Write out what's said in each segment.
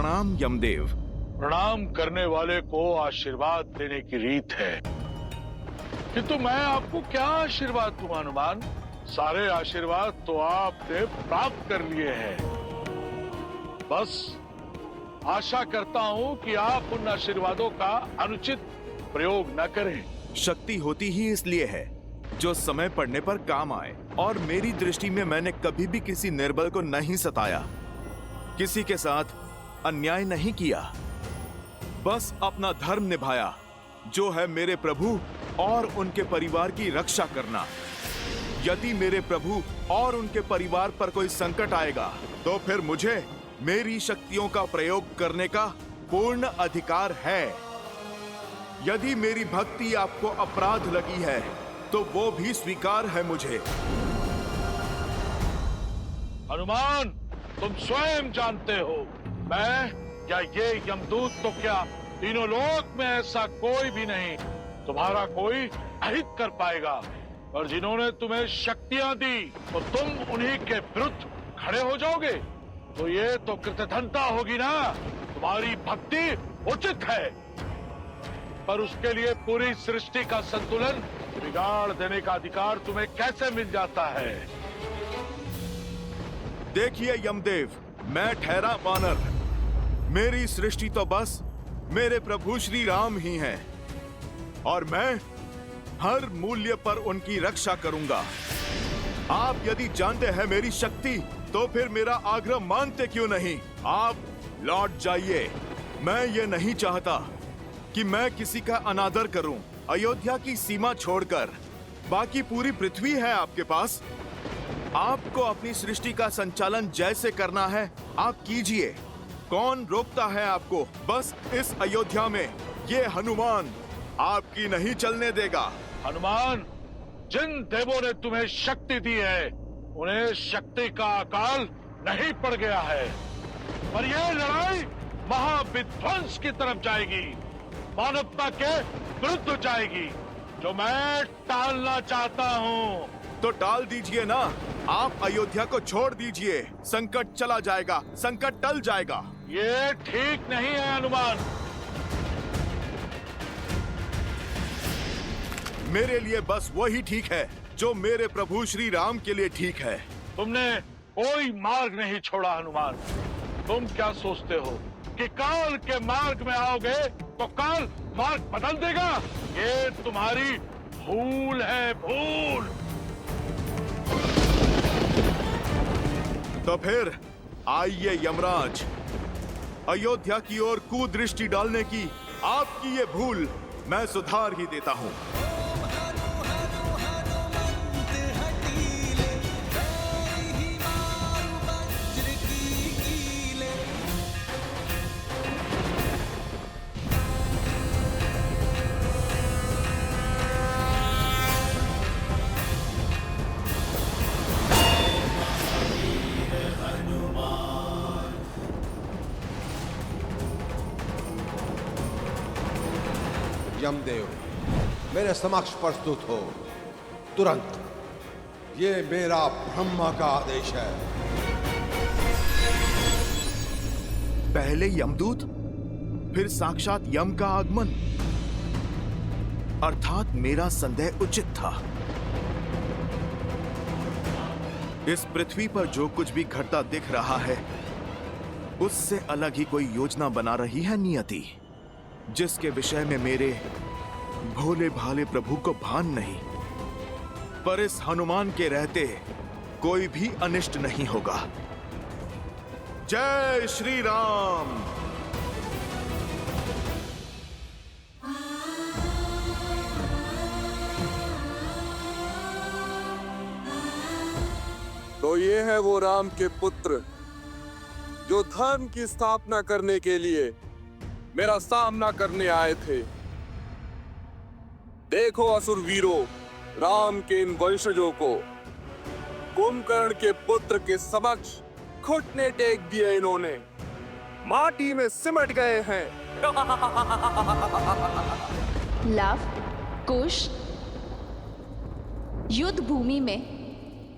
प्रणाम यमदेव। प्रणाम करने वाले को आशीर्वाद देने की रीत है, किंतु मैं आपको क्या आशीर्वाद दूं हनुमान? सारे आशीर्वाद तो आपने प्राप्त कर लिए हैं। बस आशा करता हूं कि आप उन आशीर्वादों का अनुचित प्रयोग न करें। शक्ति होती ही इसलिए है जो समय पड़ने पर काम आए, और मेरी दृष्टि में मैंने कभी भी किसी निर्बल को नहीं सताया, किसी के साथ अन्याय नहीं किया, बस अपना धर्म निभाया, जो है मेरे प्रभु और उनके परिवार की रक्षा करना। यदि मेरे प्रभु और उनके परिवार पर कोई संकट आएगा तो फिर मुझे मेरी शक्तियों का प्रयोग करने का पूर्ण अधिकार है। यदि मेरी भक्ति आपको अपराध लगी है तो वो भी स्वीकार है मुझे। हनुमान, तुम स्वयं जानते हो, मैं या ये यमदूत तो क्या, तीनों लोक में ऐसा कोई भी नहीं तुम्हारा कोई अहित कर पाएगा। और जिन्होंने तुम्हें शक्तियां दी तो तुम उन्हीं के विरुद्ध खड़े हो जाओगे, तो ये तो कृतघ्नता होगी ना। तुम्हारी भक्ति उचित है, पर उसके लिए पूरी सृष्टि का संतुलन बिगाड़ देने का अधिकार तुम्हें कैसे मिल जाता है? देखिए यमदेव, मैं ठहरा वानर, मेरी सृष्टि तो बस मेरे प्रभु श्री राम ही हैं, और मैं हर मूल्य पर उनकी रक्षा करूंगा। आप यदि जानते हैं मेरी शक्ति, तो फिर मेरा आग्रह मानते क्यों नहीं? आप लौट जाइए। मैं ये नहीं चाहता कि मैं किसी का अनादर करूं। अयोध्या की सीमा छोड़कर बाकी पूरी पृथ्वी है आपके पास। आपको अपनी सृष्टि का संचालन जैसे करना है आप कीजिए, कौन रोकता है आपको? बस इस अयोध्या में ये हनुमान आपकी नहीं चलने देगा। हनुमान, जिन देवों ने तुम्हें शक्ति दी है उन्हें शक्ति का अकाल नहीं पड़ गया है, पर यह लड़ाई महाविध्वंस की तरफ जाएगी, मानवता के विरुद्ध जाएगी, जो मैं टालना चाहता हूँ। तो टाल दीजिए ना, आप अयोध्या को छोड़ दीजिए, संकट चला जाएगा, संकट टल जाएगा। ये ठीक नहीं है हनुमान। मेरे लिए बस वही ठीक है जो मेरे प्रभु श्री राम के लिए ठीक है। तुमने कोई मार्ग नहीं छोड़ा हनुमान। तुम क्या सोचते हो कि काल के मार्ग में आओगे तो काल मार्ग बदल देगा? ये तुम्हारी भूल है, भूल। तो फिर आइए यमराज, अयोध्या की ओर कुदृष्टि डालने की आपकी ये भूल मैं सुधार ही देता हूँ। यमदेव, मेरे समक्ष प्रस्तुत हो तुरंत। ये मेरा ब्रह्मा का आदेश है। पहले यमदूत, फिर साक्षात यम का आगमन, अर्थात मेरा संदेह उचित था। इस पृथ्वी पर जो कुछ भी घटता दिख रहा है उससे अलग ही कोई योजना बना रही है नियति, जिसके विषय में मेरे भोले भाले प्रभु को भान नहीं। पर इस हनुमान के रहते कोई भी अनिष्ट नहीं होगा। जय श्री राम। तो ये है वो राम के पुत्र जो धर्म की स्थापना करने के लिए मेरा सामना करने आए थे। देखो असुर वीरों, राम के इन वंशजों को कुंभकर्ण के पुत्र के समक्ष घुटने टेक दिए, इन्होंने माटी में सिमट गए हैं। लव, कुश, युद्ध भूमि में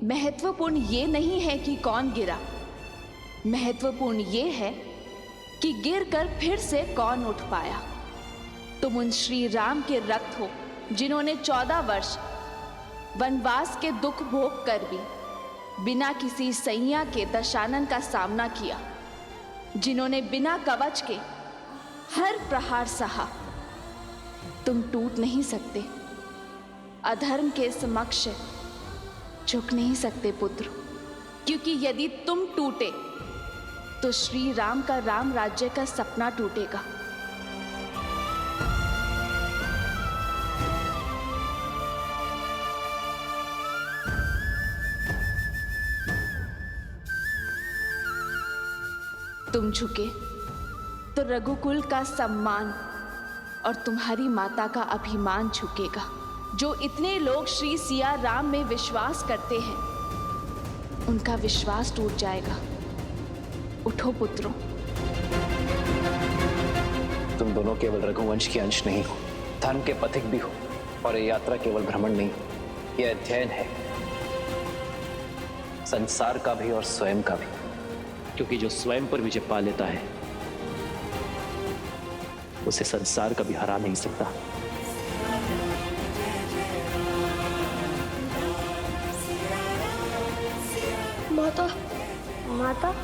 महत्वपूर्ण ये नहीं है कि कौन गिरा, महत्वपूर्ण ये है कि गिरकर फिर से कौन उठ पाया। तुम उन श्री राम के रक्त हो जिन्होंने 14 वर्ष वनवास के दुख भोग कर भी बिना किसी सैया के दशानन का सामना किया, जिन्होंने बिना कवच के हर प्रहार सहा। तुम टूट नहीं सकते, अधर्म के समक्ष झुक नहीं सकते पुत्र, क्योंकि यदि तुम टूटे तो श्री राम का राम राज्य का सपना टूटेगा। तुम झुके तो रघुकुल का सम्मान और तुम्हारी माता का अभिमान झुकेगा। जो इतने लोग श्री सिया राम में विश्वास करते हैं, उनका विश्वास टूट जाएगा। उठो पुत्रों। तुम दोनों केवल रघुवंश के अंश नहीं हो, धर्म के पथिक भी हो। और ये यात्रा केवल भ्रमण नहीं, यह अध्ययन है, संसार का भी और स्वयं का भी। क्योंकि जो स्वयं पर विजय पा लेता है, उसे संसार कभी हरा नहीं सकता। माता, माता,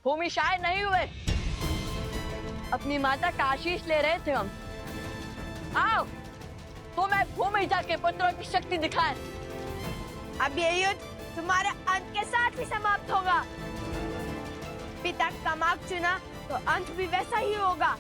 भूमि शायद नहीं हुए, अपनी माता का आशीष ले रहे थे हम। आओ, तुम्हें भूमिजा के पुत्रों की शक्ति दिखाएं। अब ये युद्ध तुम्हारे अंत के साथ ही समाप्त होगा। पिता का मार्ग चुना तो अंत भी वैसा ही होगा।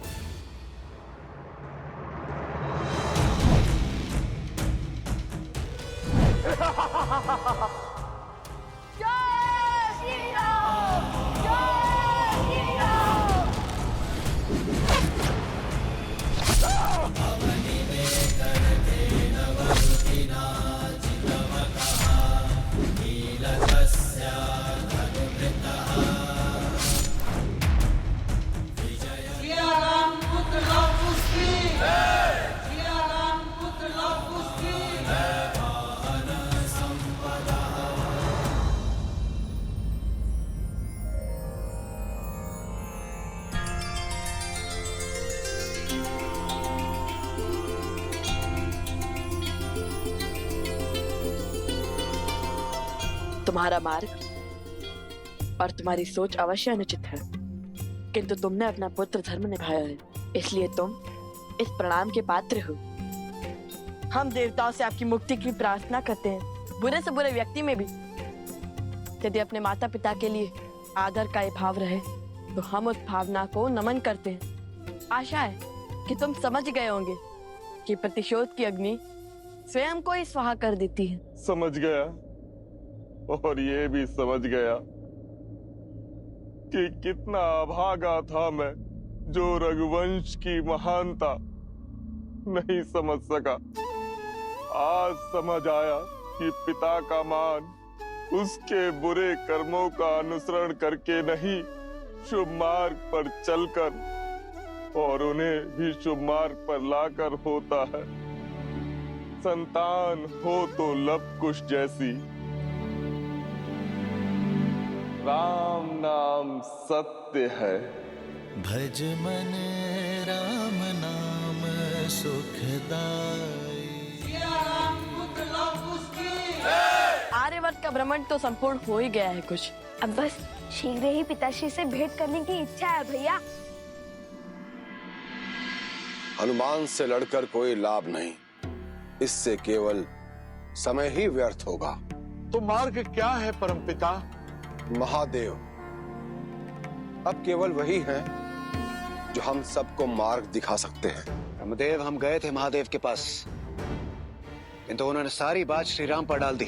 तुम्हारा मार्ग और तुम्हारी सोच अवश्य अनुचित है, किंतु तुमने अपना पुत्र धर्म निभाया है, इसलिए तुम इस प्रणाम के पात्र हो। हम देवताओं से आपकी मुक्ति की प्रार्थना करते हैं, बुरे से बुरे व्यक्ति में भी। यदि अपने माता पिता के लिए आदर का ये भाव रहे तो हम उस भावना को नमन करते हैं। आशा है कि तुम समझ गए होंगे कि प्रतिशोध की अग्नि स्वयं को ही स्वाहा कर देती है। समझ गया, और ये भी समझ गया कि कितना अभागा था मैं, जो रघुवंश की महानता नहीं समझ सका। आज समझ आया कि पिता का मान उसके बुरे कर्मों का अनुसरण करके नहीं, शुभ मार्ग पर चलकर और उन्हें भी शुभ मार्ग पर लाकर होता है। संतान हो तो लव कुश जैसी। राम नाम सत्य है। भज मन राम नाम सुखदाई। आर्यवर्त का भ्रमण तो संपूर्ण हो ही गया है कुछ। अब बस शीघ्र ही पिताश्री से भेंट करने की इच्छा है भैया। हनुमान से लड़कर कोई लाभ नहीं, इससे केवल समय ही व्यर्थ होगा। तो मार्ग क्या है परमपिता? महादेव अब केवल वही हैं जो हम सबको मार्ग दिखा सकते हैं। रामदेव, हम गए थे महादेव के पास, किंतु उन्होंने सारी बात श्रीराम पर डाल दी।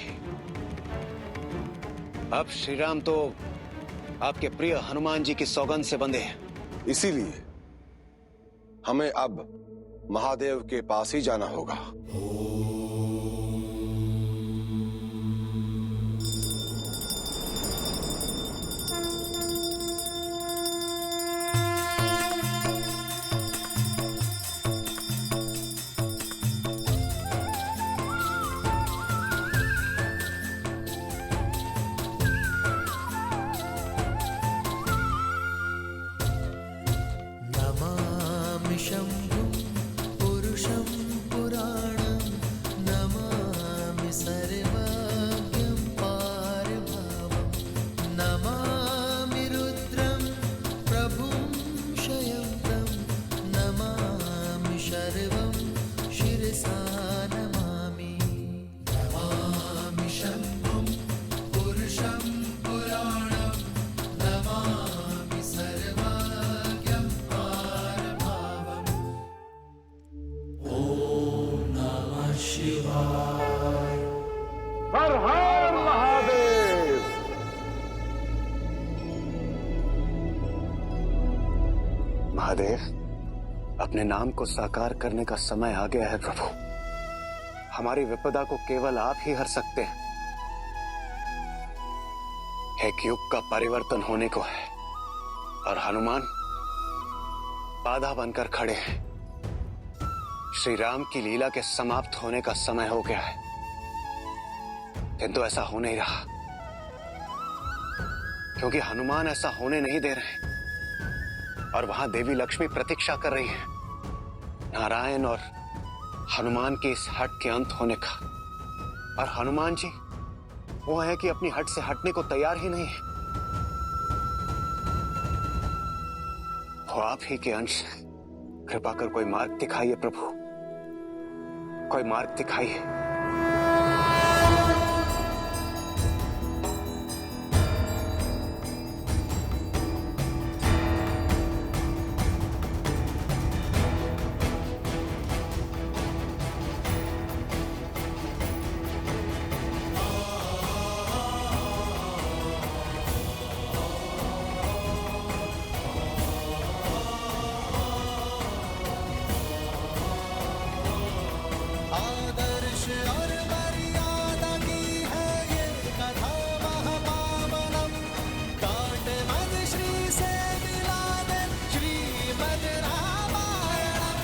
अब श्रीराम तो आपके प्रिय हनुमान जी की सौगंध से बंधे हैं। इसीलिए हमें अब महादेव के पास ही जाना होगा। नमामि शम्भुं पुरुषं पुराणं नमामि सर्वज्ञं पारभावं नमामि रुद्रं प्रभुं शयन्तं नमामि शर्वं शिरसा नमामि नमामि शम्भुं पुरुषं पुराणं नमामि सर्वज्ञं पारभावम् ॐ नमः शिवाय। हर हर महादेव। महादेव, अपने नाम को साकार करने का समय आ गया है प्रभु। हमारी विपदा को केवल आप ही हर सकते हैं। एक युग का परिवर्तन होने को है और हनुमान बाधा बनकर खड़े हैं। श्री राम की लीला के समाप्त होने का समय हो गया है, किंतु ऐसा हो नहीं रहा, क्योंकि हनुमान ऐसा होने नहीं दे रहे और वहां देवी लक्ष्मी प्रतीक्षा कर रही है नारायण और हनुमान के इस हट के अंत होने का। और हनुमान जी वो है कि अपनी हट से हटने को तैयार ही नहीं है। वो आप ही के अंश हैं। कृपा कर कोई मार्ग दिखाइए प्रभु, कोई मार्ग दिखाइए। आदर्श और मर्यादा की है ये कथा महापावनम। कांटे मद श्री से मिला दे श्रीमद् रामायणम।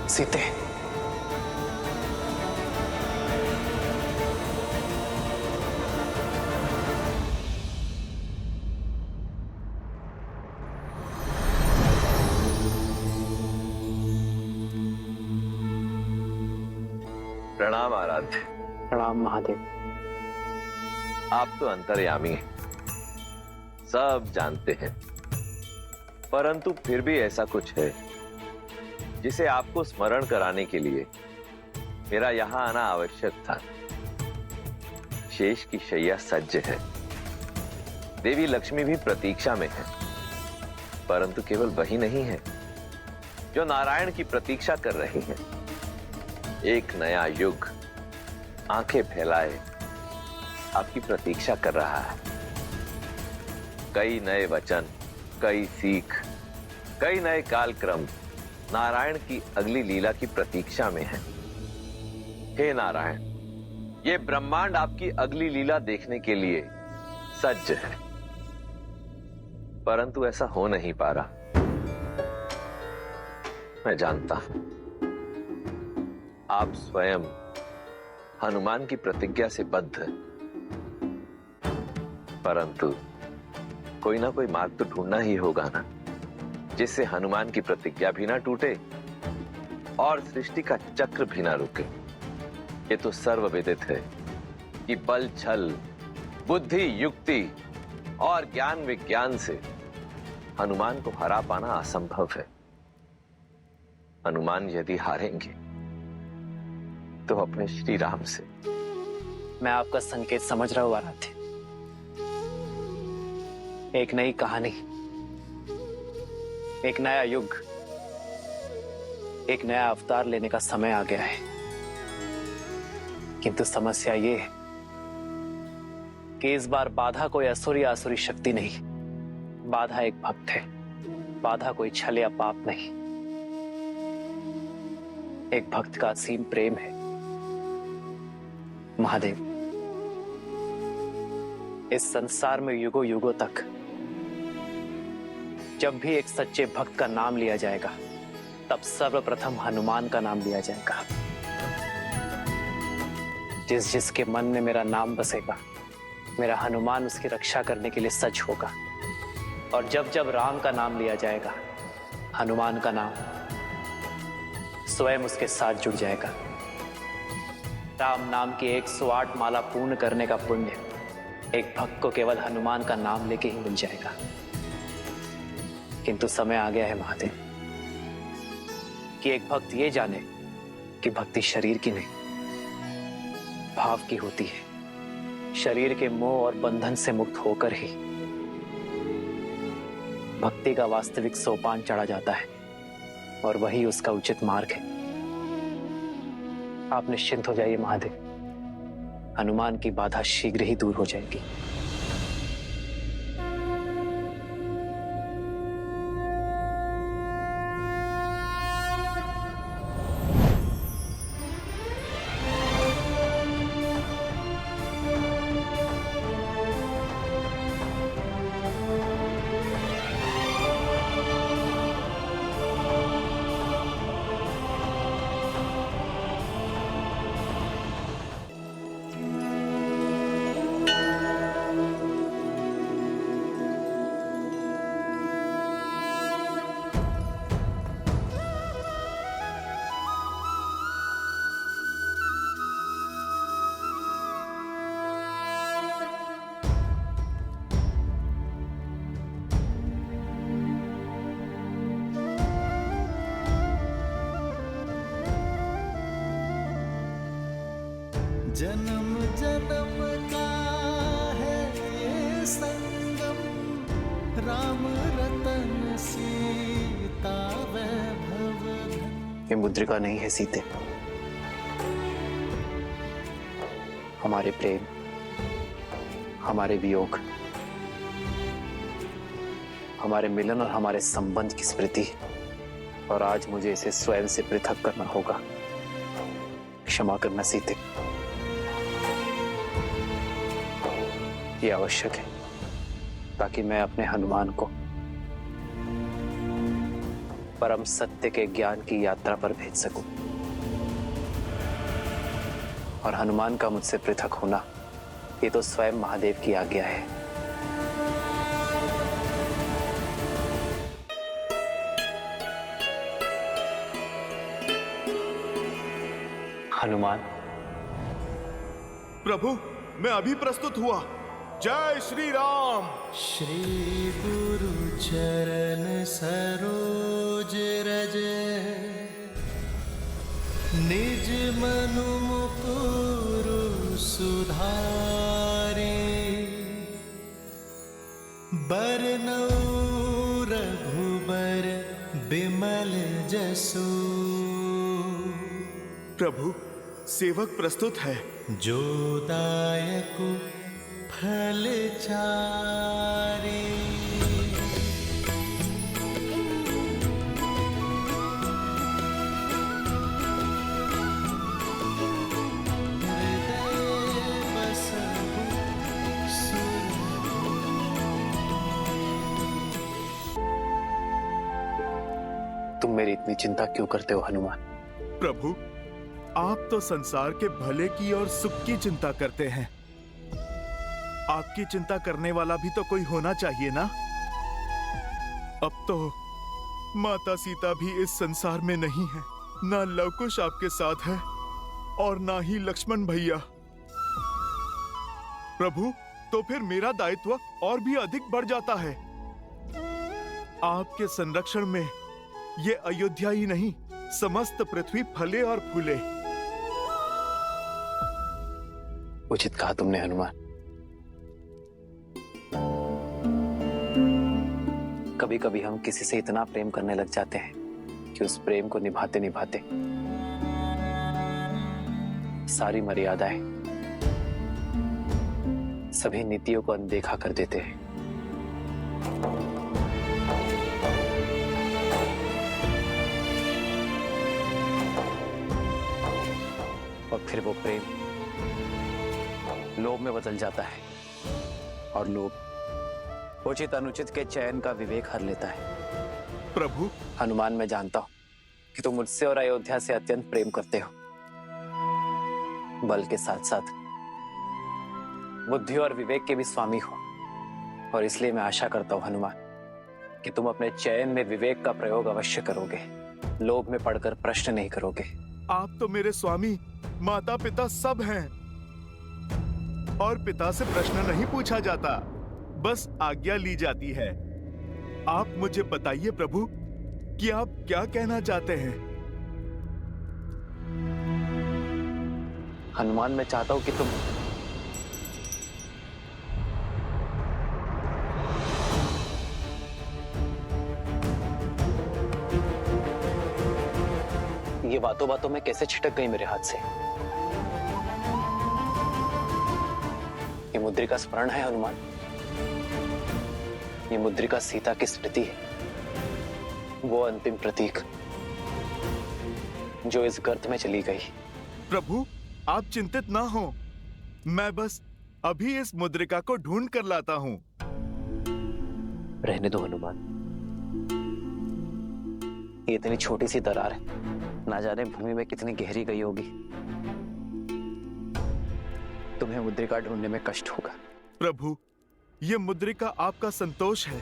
सीते, प्रणाम आराध्य। प्रणाम महादेव। आप तो अंतर्यामी हैं, सब जानते हैं, परंतु फिर भी ऐसा कुछ है जिसे आपको स्मरण कराने के लिए मेरा यहां आना आवश्यक था। शेष की शैया सज्ज है, देवी लक्ष्मी भी प्रतीक्षा में है, परंतु केवल वही नहीं है जो नारायण की प्रतीक्षा कर रही है। एक नया युग आंखें फैलाए आपकी प्रतीक्षा कर रहा है। कई नए वचन, कई सीख, कई नए कालक्रम नारायण की अगली लीला की प्रतीक्षा में है। हे नारायण, ये ब्रह्मांड आपकी अगली लीला देखने के लिए सज्ज है, परंतु ऐसा हो नहीं पा रहा। मैं जानता हूं आप स्वयं हनुमान की प्रतिज्ञा से बद्ध हैं, परंतु कोई ना कोई मार्ग तो ढूंढना ही होगा ना, जिससे हनुमान की प्रतिज्ञा भी ना टूटे और सृष्टि का चक्र भी ना रुके। ये तो सर्वविदित है कि बल, छल, बुद्धि, युक्ति और ज्ञान विज्ञान से हनुमान को हरा पाना असंभव है। हनुमान यदि हारेंगे तो अपने श्री राम से। मैं आपका संकेत समझ रहा हूं आराध्य। एक नई कहानी एक नया युग, एक नया अवतार लेने का समय आ गया है। किंतु समस्या ये है कि इस बार बाधा कोई असुर या आसुरी शक्ति नहीं, बाधा एक भक्त है। बाधा कोई छल या पाप नहीं, एक भक्त का असीम प्रेम है। महादेव, इस संसार में युगों युगों तक जब भी एक सच्चे भक्त का नाम लिया जाएगा, तब सर्वप्रथम हनुमान का नाम लिया जाएगा। जिस जिसके मन में मेरा नाम बसेगा, मेरा हनुमान उसकी रक्षा करने के लिए सच होगा। और जब जब राम का नाम लिया जाएगा, हनुमान का नाम स्वयं उसके साथ जुड़ जाएगा। राम नाम की 108 माला पूर्ण करने का पुण्य एक भक्त को केवल हनुमान का नाम लेके ही मिल जाएगा। किंतु समय आ गया है महादेव कि एक भक्त ये जाने कि भक्ति शरीर की नहीं, भाव की होती है। शरीर के मोह और बंधन से मुक्त होकर ही भक्ति का वास्तविक सोपान चढ़ा जाता है, और वही उसका उचित मार्ग है। आप निश्चिंत हो जाइए महादेव, हनुमान की बाधा शीघ्र ही दूर हो जाएगी। जन्म जन्म का है ये संगम, राम रतन सीता वैभव। ये मुद्रिका नहीं है सीते, हमारे प्रेम, हमारे वियोग, हमारे मिलन और हमारे संबंध की स्मृति, और आज मुझे इसे स्वयं से पृथक करना होगा। क्षमा करना सीते, ये आवश्यक है ताकि मैं अपने हनुमान को परम सत्य के ज्ञान की यात्रा पर भेज सकूं। और हनुमान का मुझसे पृथक होना, ये तो स्वयं महादेव की आज्ञा है। हनुमान। प्रभु, मैं अभी प्रस्तुत हुआ। जय श्री राम। श्री गुरु चरण सरोज रज, निज मनु मुकुर सुधारे। बरनउँ रघुबर बिमल जसु, प्रभु, सेवक प्रस्तुत है। जो दायक फल चारे। तुम मेरी इतनी चिंता क्यों करते हो हनुमान? प्रभु, आप तो संसार के भले की और सुख की चिंता करते हैं। आपकी चिंता करने वाला भी तो कोई होना चाहिए ना। अब तो माता सीता भी इस संसार में नहीं है, ना लवकुश आपके साथ है और ना ही लक्ष्मण भैया। प्रभु, तो फिर मेरा दायित्व और भी अधिक बढ़ जाता है। आपके संरक्षण में ये अयोध्या ही नहीं, समस्त पृथ्वी फले और फूले। उचित कहा तुमने हनुमान। कभी कभी हम किसी से इतना प्रेम करने लग जाते हैं कि उस प्रेम को निभाते निभाते सारी मर्यादाएं, सभी नीतियों को अनदेखा कर देते हैं। और फिर वो प्रेम लोभ में बदल जाता है, और लोभ उचित अनुचित के चयन का विवेक हर लेता है। प्रभु, हनुमान, मैं जानता हूं कि तुम मुझसे और अयोध्या से अत्यंत प्रेम करते हो। बल के साथ साथ बुद्धि और विवेक के भी स्वामी हो, और इसलिए मैं आशा करता हूं हनुमान कि तुम अपने चयन में विवेक का प्रयोग अवश्य करोगे, लोभ में पड़कर प्रश्न नहीं करोगे। आप तो मेरे स्वामी, माता पिता सब हैं, और पिता से प्रश्न नहीं पूछा जाता, बस आज्ञा ली जाती है। आप मुझे बताइए प्रभु कि आप क्या कहना चाहते हैं। हनुमान, मैं चाहता हूं कि तुम ये बातों बातों में कैसे छिटक गई मेरे हाथ से। ये मुद्रिका स्मरण है हनुमान, ये मुद्रिका सीता की स्मृति है, वो अंतिम प्रतीक जो इस गर्त में चली गई। प्रभु, आप चिंतित ना हो, मैं बस अभी इस मुद्रिका को ढूंढ कर लाता हूं। रहने दो हनुमान, ये इतनी छोटी सी दरार है, ना जाने भूमि में कितनी गहरी गई होगी। तुम्हें मुद्रिका ढूंढने में कष्ट होगा। प्रभु, ये मुद्रिका आपका संतोष है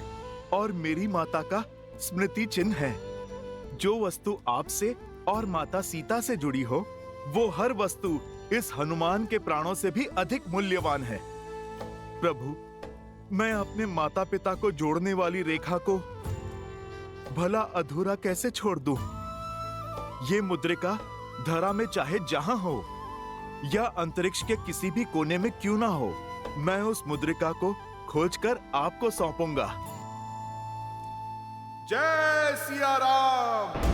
और मेरी माता का स्मृति चिन्ह है। जो वस्तु आपसे और माता सीता से जुड़ी हो, वो हर वस्तु इस हनुमान के प्राणों से भी अधिक मूल्यवान है। प्रभु, मैं अपने माता पिता को जोड़ने वाली रेखा को भला अधूरा कैसे छोड़ दूं? ये मुद्रिका धरा में चाहे जहां हो या अंतरिक्ष के किसी भी कोने में क्यों ना हो, मैं उस मुद्रिका को खोजकर आपको सौंपूंगा। जय सिया राम।